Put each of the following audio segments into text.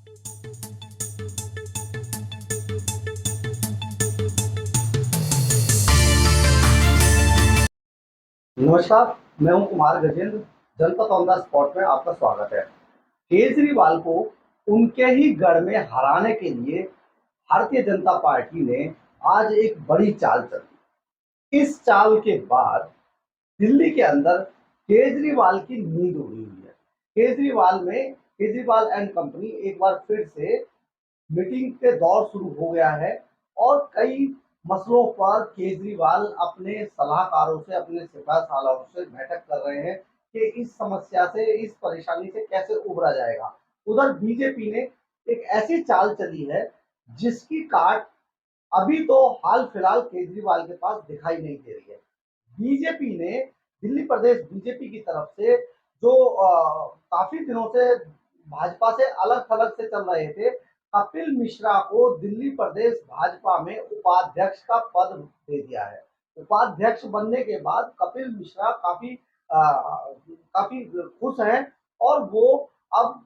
नमस्कार, मैं हूं कुमार गजेंद्र। जनपद ऑन द स्पॉट में आपका स्वागत है। केजरीवाल को उनके ही गढ़ में हराने के लिए भारतीय जनता पार्टी ने आज एक बड़ी चाल चली। इस चाल के बाद दिल्ली के अंदर केजरीवाल की नींद उड़ी हुई है। केजरीवाल एंड कंपनी एक बार फिर से मीटिंग के दौर शुरू हो गया है और कई मसलों पर केजरीवाल अपने सलाहकारों से, अपने सिपह सालारों से बैठक कर रहे हैं कि इस समस्या से, इस परेशानी से कैसे उबरा जाएगा। उधर बीजेपी ने एक ऐसी चाल चली है जिसकी काट अभी तो हाल फिलहाल केजरीवाल के पास दिखाई नहीं दे रही है। बीजेपी ने, दिल्ली प्रदेश बीजेपी की तरफ से जो काफी दिनों से भाजपा से अलग थलग से चल रहे थे, कपिल मिश्रा को दिल्ली प्रदेश भाजपा में उपाध्यक्ष का पद दे दिया है। उपाध्यक्ष बनने के बाद कपिल मिश्रा काफी खुश हैं और वो अब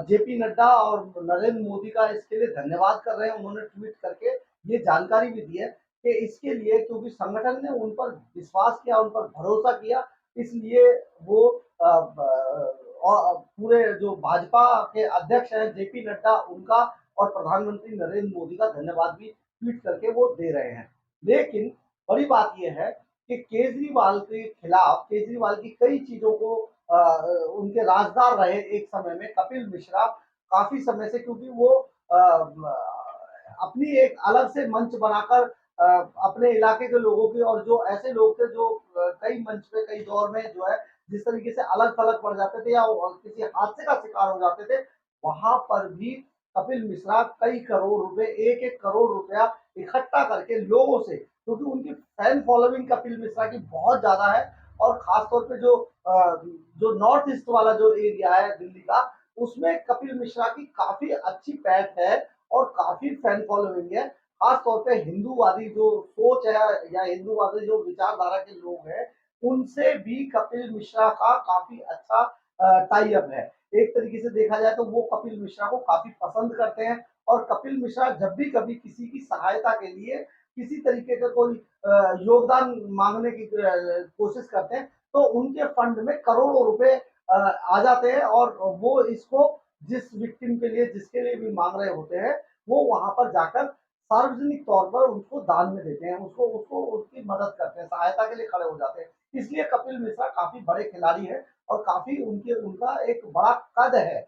जेपी नड्डा और नरेंद्र मोदी का इसके लिए धन्यवाद कर रहे हैं। उन्होंने ट्वीट करके ये जानकारी भी दी है कि इसके लिए, क्योंकि संगठन ने उन पर विश्वास किया, उन पर भरोसा किया, इसलिए वो और पूरे जो भाजपा के अध्यक्ष हैं जेपी नड्डा, उनका और प्रधानमंत्री नरेंद्र मोदी का धन्यवाद भी ट्वीट करके वो दे रहे हैं। लेकिन बड़ी बात यह है कि केजरीवाल के खिलाफ, केजरीवाल की कई चीजों को उनके राजदार रहे एक समय में कपिल मिश्रा काफी समय से, क्योंकि वो अपनी एक अलग से मंच बनाकर अपने इलाके के लोगों की, और जो ऐसे लोग थे जो कई मंच पे, कई दौर में जो है जिस तरीके से अलग थलग पड़ जाते थे या किसी हादसे का शिकार हो जाते थे, वहां पर भी कपिल मिश्रा कई करोड़ रुपए, एक एक करोड़ रुपया इकट्ठा करके लोगों से, क्योंकि उनकी फैन फॉलोइंग कपिल मिश्रा की बहुत ज्यादा है, और खासतौर पे जो नॉर्थ ईस्ट वाला जो एरिया है दिल्ली का, उसमें कपिल मिश्रा की काफी अच्छी पैठ है और काफी फैन फॉलोइंग है। खासतौर पे हिंदूवादी जो सोच है या हिंदूवादी जो विचारधारा के लोग हैं, उनसे भी कपिल मिश्रा का काफी अच्छा टाई अप है। एक तरीके से देखा जाए तो वो कपिल मिश्रा को काफी पसंद करते हैं, और कपिल मिश्रा जब भी कभी किसी की सहायता के लिए किसी तरीके का कोई योगदान मांगने की कोशिश करते हैं, तो उनके फंड में करोड़ों रुपए आ जाते हैं, और वो इसको जिस विक्टिम के लिए, जिसके लिए भी मांग रहे होते हैं, वो वहां पर जाकर सार्वजनिक तौर पर उसको दान में देते हैं, उसको उसको उसकी मदद करते हैं, सहायता के लिए खड़े हो जाते हैं। इसलिए कपिल मिश्रा काफी बड़े खिलाड़ी हैं और काफी उनका एक बड़ा कद है,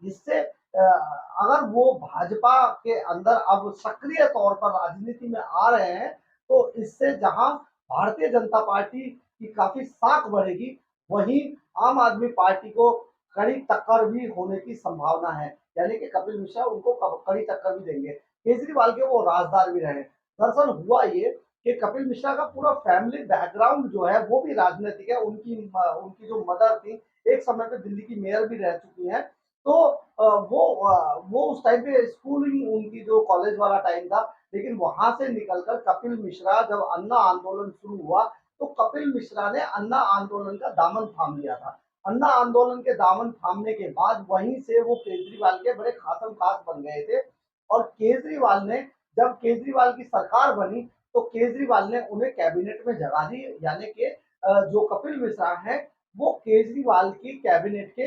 जिससे अगर वो भाजपा के अंदर अब सक्रिय तौर पर राजनीति में आ रहे हैं, तो इससे जहां भारतीय जनता पार्टी की काफी साख बढ़ेगी, वहीं आम आदमी पार्टी को कड़ी टक्कर भी होने की संभावना है। यानी कि कपिल मिश्रा उनको कड़ी टक्कर भी देंगे। केजरीवाल के वो राजदार भी रहे। दरअसल हुआ ये कि कपिल मिश्रा का पूरा फैमिली बैकग्राउंड जो है वो भी राजनीतिक है। उनकी जो मदर थी, एक समय पे दिल्ली की मेयर भी रह चुकी हैं। तो वो उस टाइम पे स्कूलिंग उनकी जो कॉलेज वाला टाइम था, लेकिन वहां से निकलकर कपिल मिश्रा जब अन्ना आंदोलन शुरू हुआ, तो कपिल मिश्रा ने अन्ना आंदोलन का दामन थाम लिया था। अन्ना आंदोलन के दामन थामने के बाद वहीं से वो केजरीवाल के बड़े खासम खास बन गए थे, और केजरीवाल ने, जब केजरीवाल की सरकार बनी, तो केजरीवाल ने उन्हें कैबिनेट में जगह दी। यानी कि जो कपिल मिश्रा हैं, वो केजरीवाल की कैबिनेट के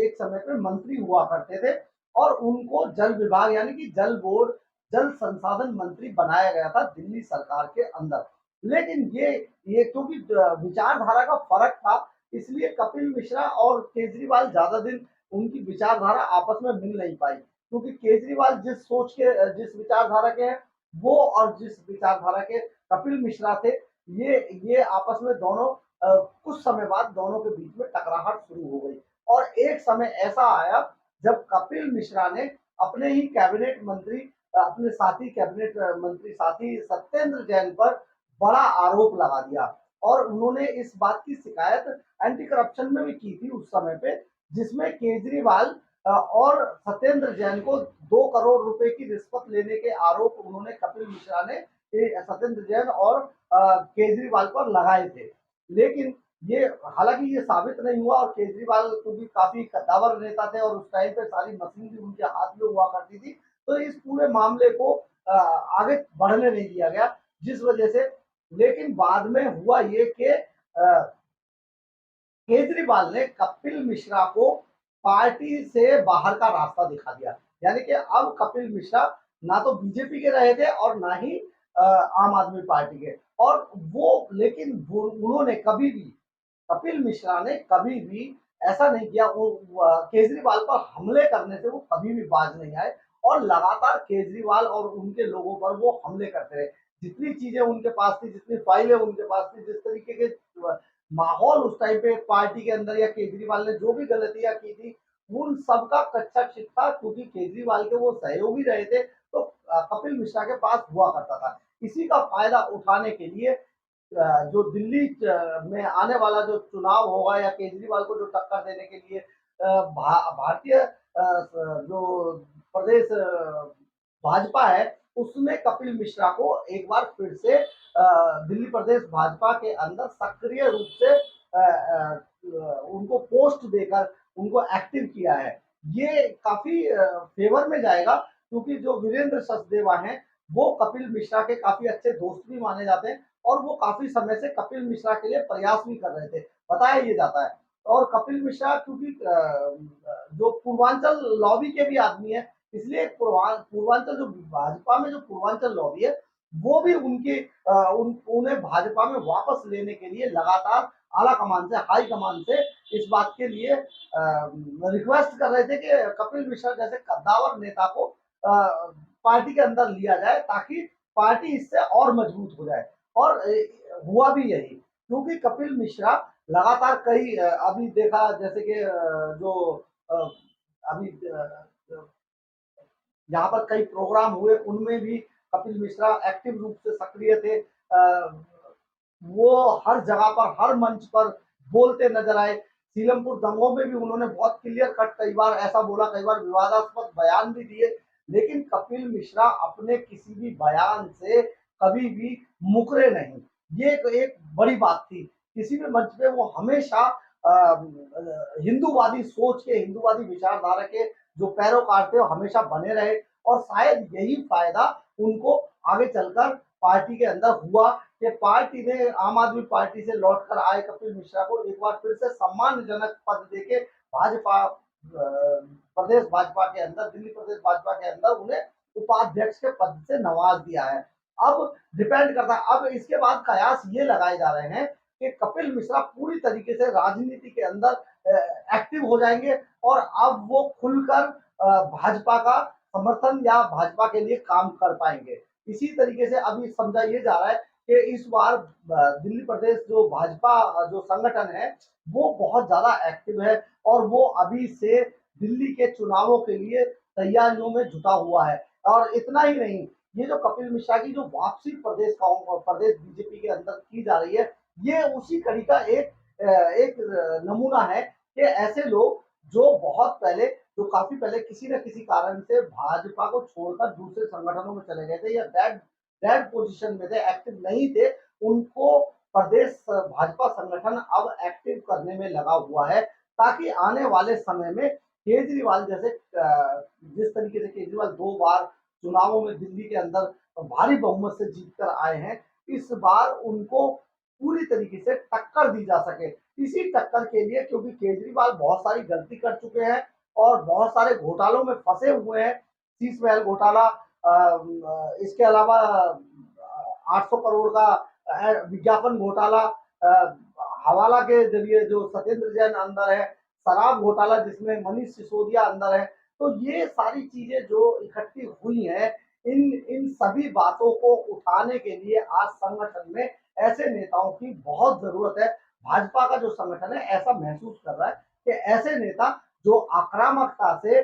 एक समय पर मंत्री हुआ करते थे, और उनको जल विभाग यानी कि जल बोर्ड, जल संसाधन मंत्री बनाया गया था दिल्ली सरकार के अंदर। लेकिन ये क्योंकि विचारधारा का फर्क था, इसलिए कपिल मिश्रा और केजरीवाल ज्यादा दिन उनकी विचारधारा आपस में मिल नहीं पाई, क्योंकि केजरीवाल जिस सोच के, जिस विचारधारा के हैं, वो और जिस विचारधारा के कपिल मिश्रा थे, ये आपस में दोनों कुछ समय बाद दोनों के बीच में टकराहट शुरू हो गई। और एक समय ऐसा आया जब कपिल मिश्रा ने अपने ही कैबिनेट मंत्री, अपने साथी कैबिनेट मंत्री साथी सत्येंद्र जैन पर बड़ा आरोप लगा दिया, और उन्होंने इस बात की शिकायत एंटी करप्शन में भी की थी उस समय पे, जिसमें केजरीवाल और सत्येंद्र जैन को 2 करोड़ रुपए की रिश्वत लेने के आरोप उन्होंने, कपिल मिश्रा ने सत्येंद्र जैन और केजरीवाल पर लगाए थे। लेकिन ये हालाँकि ये साबित नहीं हुआ और केजरीवाल को भी काफ़ी कद्दावर नेता थे और उस टाइम पे सारी मशीन भी उनके हाथ में हुआ करती थी। तो इस पूरे मामले को आगे बढ़ने नहीं दिया गया, जिस वजह से लेकिन बाद में हुआ ये कि केजरीवाल ने कपिल मिश्रा को पार्टी से बाहर का रास्ता दिखा दिया। यानी कि अब कपिल मिश्रा ना तो बीजेपी के रहे थे और ना ही आम आदमी पार्टी के। और वो लेकिन उन्होंने कभी भी कपिल मिश्रा ने कभी भी ऐसा नहीं किया। वो केजरीवाल पर हमले करने से वो कभी भी बाज नहीं आए और लगातार केजरीवाल और उनके लोगों पर वो हमले करते रहे। जितनी चीजें उनके पास थी, जितनी फाइलें उनके पास थी, जिस तरीके के माहौल उस टाइम पे पार्टी के अंदर या केजरीवाल ने जो भी गलतियां की थी, उन सबका कच्चा चिट्ठा क्योंकि केजरीवाल के वो सहयोगी रहे थे, तो कपिल मिश्रा के पास हुआ करता था। इसी का फायदा उठाने के लिए जो दिल्ली में आने वाला जो चुनाव होगा या केजरीवाल को जो टक्कर देने के लिए भारतीय जो प्रदेश भाजपा है, उसमें कपिल मिश्रा को एक बार फिर से दिल्ली प्रदेश भाजपा के अंदर सक्रिय रूप से उनको पोस्ट देकर उनको एक्टिव किया है। ये काफी फेवर में जाएगा क्योंकि जो वीरेंद्र सचदेवा हैं, वो कपिल मिश्रा के काफी अच्छे दोस्त भी माने जाते हैं और वो काफी समय से कपिल मिश्रा के लिए प्रयास भी कर रहे थे, बताया ये जाता है। और कपिल मिश्रा क्योंकि जो पूर्वांचल लॉबी के भी आदमी है, इसलिए पूर्वांचल जो भाजपा में जो पूर्वांचल लॉबी है, वो भी उन्हें भाजपा में वापस लेने के लिए लगातार आला कमान से, हाई कमान से इस बात के लिए रिक्वेस्ट कर रहे थे कि कपिल मिश्रा जैसे कद्दावर नेता को पार्टी के अंदर लिया जाए ताकि पार्टी इससे और मजबूत हो जाए। और हुआ भी यही क्योंकि कपिल मिश्रा लगातार कई अभी देखा जैसे कि जो अभी यहाँ पर कई प्रोग्राम हुए उनमें भी कपिल मिश्रा एक्टिव रूप से सक्रिय थे। वो हर जगह पर हर मंच पर बोलते नजर आए। सीलमपुर दंगों में भी उन्होंने बहुत क्लियर कट कई बार ऐसा बोला, कई बार विवादास्पद बयान भी दिए, लेकिन कपिल मिश्रा अपने किसी भी बयान से कभी भी मुकरे नहीं। ये एक बड़ी बात थी। किसी भी मंच पे वो हमेशा हिंदूवादी सोच के, हिंदूवादी विचारधारा के जो पैरोकार थे वो हमेशा बने रहे और शायद यही फायदा उनको आगे चलकर पार्टी के अंदर हुआ कि पार्टी ने आम आदमी पार्टी से लौटकर आए कपिल मिश्रा को एक बार फिर से सम्मानजनक पद देके भाजपा प्रदेश भाजपा के अंदर, दिल्ली प्रदेश भाजपा के अंदर उन्हें उपाध्यक्ष के पद से नवाज दिया है। अब डिपेंड करता है, अब इसके बाद कयास ये लगाए जा रहे हैं कि कपिल मिश्रा पूरी तरीके से राजनीति के अंदर एक्टिव हो जाएंगे और अब वो खुलकर भाजपा का समर्थन या भाजपा के लिए काम कर पाएंगे। इसी तरीके से अभी समझा ये जा रहा है कि इस बार दिल्ली प्रदेश जो भाजपा जो संगठन है वो बहुत ज्यादा एक्टिव है और वो अभी से दिल्ली के चुनावों के लिए तैयारियों में जुटा हुआ है। और इतना ही नहीं, ये जो कपिल मिश्रा की जो वापसी प्रदेश बीजेपी के अंदर की जा रही है, ये उसी कड़ी का एक नमूना है कि ऐसे लोग जो बहुत पहले, जो काफी पहले किसी न किसी कारण से भाजपा को छोड़कर दूसरे संगठनों में चले गए थे या डेड डेड पोजीशन में थे, एक्टिव नहीं थे, उनको प्रदेश भाजपा संगठन अब एक्टिव करने में लगा हुआ है ताकि आने वाले समय में केजरीवाल जैसे जिस तरीके से केजरीवाल 2 बार चुनावों में दिल्ली के अंदर भारी बहुमत से जीतकर आए हैं, इस बार उनको पूरी तरीके से टक्कर दी जा सके। इसी टक्कर के लिए क्योंकि केजरीवाल बहुत सारी गलती कर चुके हैं और बहुत सारे घोटालों में फंसे हुए हैं, शीश महल घोटाला, इसके अलावा 800 करोड़ का विज्ञापन घोटाला, हवाला के जरिए जो सत्येंद्र जैन अंदर है, शराब घोटाला जिसमें मनीष सिसोदिया अंदर है। तो ये सारी चीजें जो इकट्ठी हुई हैं, इन इन सभी बातों को उठाने के लिए आज संगठन में ऐसे नेताओं की बहुत जरूरत है। भाजपा का जो संगठन है ऐसा महसूस कर रहा है कि ऐसे नेता जो आक्रामकता से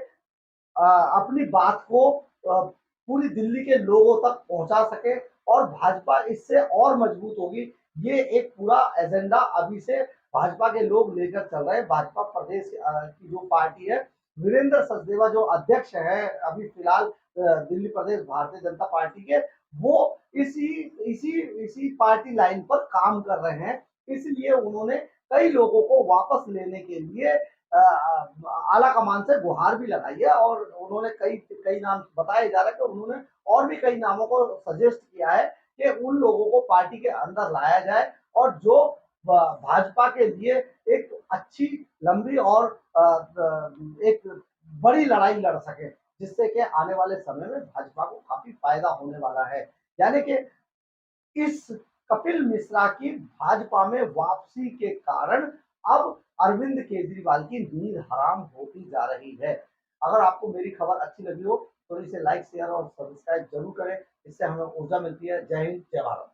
अपनी बात को पूरी दिल्ली के लोगों तक पहुंचा सके और भाजपा इससे और मजबूत होगी। ये एक पूरा एजेंडा अभी से भाजपा के लोग लेकर चल रहे हैं। भाजपा प्रदेश की जो पार्टी है, वीरेंद्र सचदेवा जो अध्यक्ष है अभी फिलहाल दिल्ली प्रदेश भारतीय जनता पार्टी के, वो इसी इसी इसी पार्टी लाइन पर काम कर रहे हैं इसलिए उन्होंने कई लोगों को वापस लेने के लिए आला कमान से गुहार भी लगाई है और उन्होंने कई कई नाम बताए जा रहे हैं कि उन्होंने और भी कई नामों को सजेस्ट किया है कि उन लोगों को पार्टी के अंदर लाया जाए और जो भाजपा के लिए एक अच्छी लंबी और एक बड़ी लड़ाई लड़ सके, जिससे कि आने वाले समय में भाजपा को काफी फायदा होने वाला है। यानी कि इस कपिल मिश्रा की भाजपा में वापसी के कारण अब अरविंद केजरीवाल की नींद हराम होती जा रही है। अगर आपको मेरी खबर अच्छी लगी हो तो इसे लाइक शेयर और सब्सक्राइब जरूर करें, इससे हमें ऊर्जा मिलती है। जय हिंद, जय भारत।